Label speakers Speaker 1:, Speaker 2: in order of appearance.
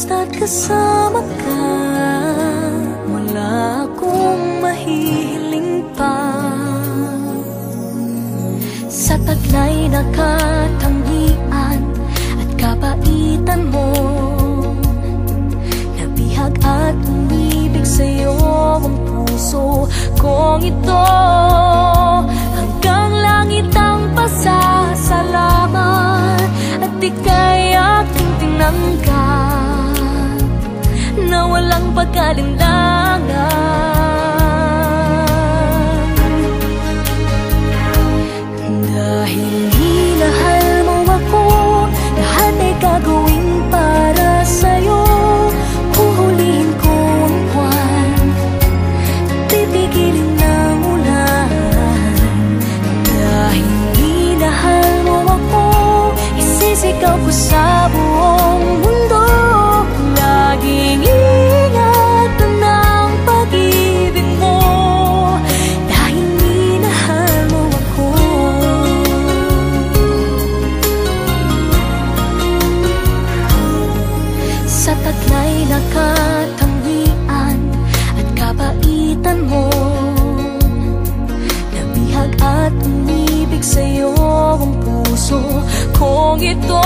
Speaker 1: basta't kasama ka, wala akong mahihiling pa. Sa taglay na katangian at kabaitan mo, nabihag at umibig sa'yo ang puso kong ito. Hanggang langit ang pasasalamat at ika'y aking tinanggap na walang pagkalinlangan. Dahil minahal mo ako, lahat ay gagawin para sa'yo. Huhulihin ko ang buwan, pipigilin ng ulan. Dahil minahal mo ako, isisigaw ko sa buong mundo. Laging ingatan ng pag-ibig mo, dahil minahal mo ako. Sa taglay na katangian at kabaitan mo, nabihag at umibig sa'yo ang puso kong ito.